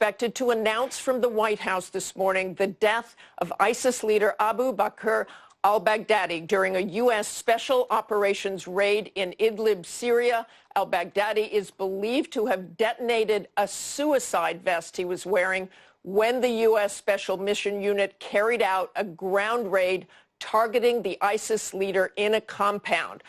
expected to announce from the White House this morning the death of ISIS leader Abu Bakr Al-Baghdadi during a U.S. special operations raid in Idlib, Syria. Al-Baghdadi is believed to have detonated a suicide vest he was wearing when the U.S. Special Mission Unit carried out a ground raid targeting the ISIS leader in a compound.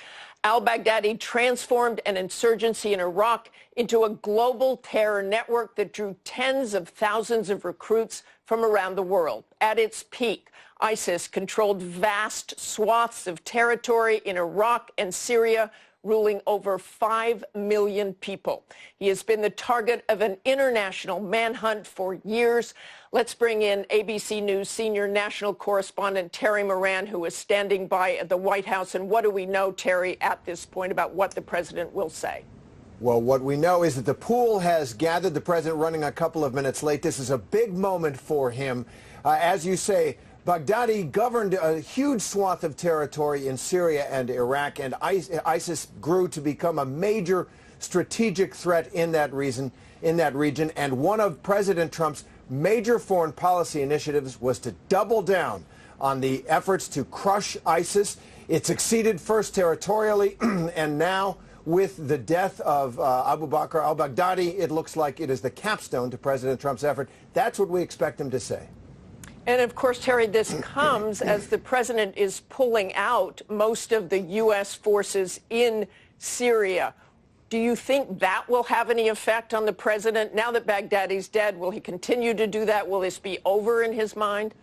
Al-Baghdadi transformed an insurgency in Iraq into a global terror network that drew tens of thousands of recruits from around the world. At its peak, ISIS controlled vast swaths of territory in Iraq and Syria, ruling over 5 million people. He has been the target of an international manhunt for years. Let's bring in ABC News senior national correspondent Terry Moran, who is standing by at the White House. And what do we know, Terry, at this point about what the president will say? Well, what we know is that the pool has gathered, the president running a couple of minutes late. This is a big moment for him. As you say, Baghdadi governed a huge swath of territory in Syria and Iraq, and ISIS grew to become a major strategic threat in that region. And one of President Trump's major foreign policy initiatives was to double down on the efforts to crush ISIS. It succeeded first territorially, and now with the death of Abu Bakr al-Baghdadi, it looks like it is the capstone to President Trump's effort. That's what we expect him to say. And of course, Terry, this comes as the president is pulling out most of the U.S. forces in Syria. Do you think that will have any effect on the president? Now that Baghdadi's dead, will he continue to do that? Will this be over in his mind?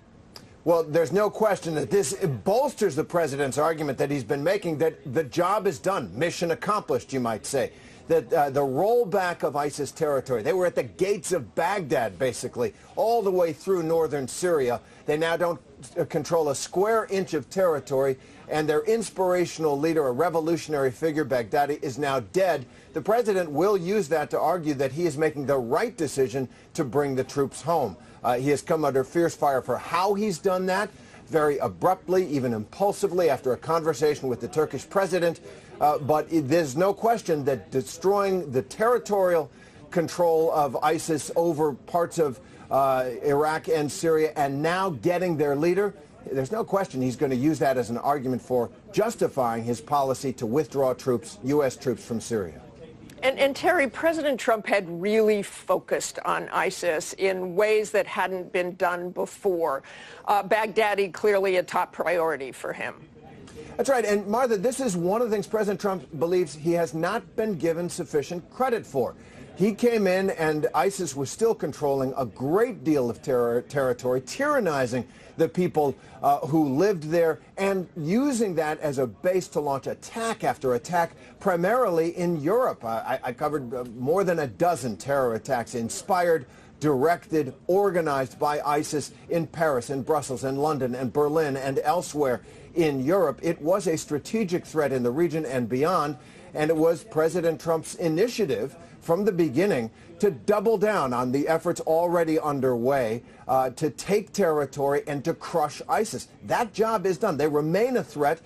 Well, there's no question that this bolsters the president's argument that he's been making, that the job is done, mission accomplished, you might say. That the rollback of ISIS territory, they were at the gates of Baghdad, basically, all the way through northern Syria. They now don't control a square inch of territory, and their inspirational leader, a revolutionary figure, Baghdadi, is now dead. The president will use that to argue that he is making the right decision to bring the troops home. He has come under fierce fire for how he's done that, very abruptly, even impulsively, after a conversation with the Turkish president. But there's no question that destroying the territorial control of ISIS over parts of Iraq and Syria, and now getting their leader, there's no question he's going to use that as an argument for justifying his policy to withdraw troops, U.S. troops from Syria. And Terry, President Trump had really focused on ISIS in ways that hadn't been done before. Baghdadi clearly a top priority for him. That's right. And Martha, this is one of the things President Trump believes he has not been given sufficient credit for. He came in and ISIS was still controlling a great deal of territory, tyrannizing the people who lived there and using that as a base to launch attack after attack, primarily in Europe. I covered more than a dozen terror attacks inspired, directed, organized by ISIS in Paris, in Brussels, in London, and Berlin, and elsewhere in Europe. It was a strategic threat in the region and beyond, and it was President Trump's initiative from the beginning to double down on the efforts already underway to take territory and to crush ISIS. That job is done. They remain a threat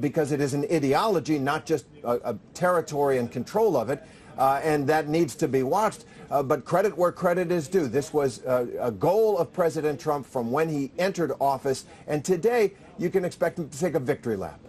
because it is an ideology, not just a territory and control of it, and that needs to be watched. But credit where credit is due. This was a goal of President Trump from when he entered office, and today you can expect him to take a victory lap.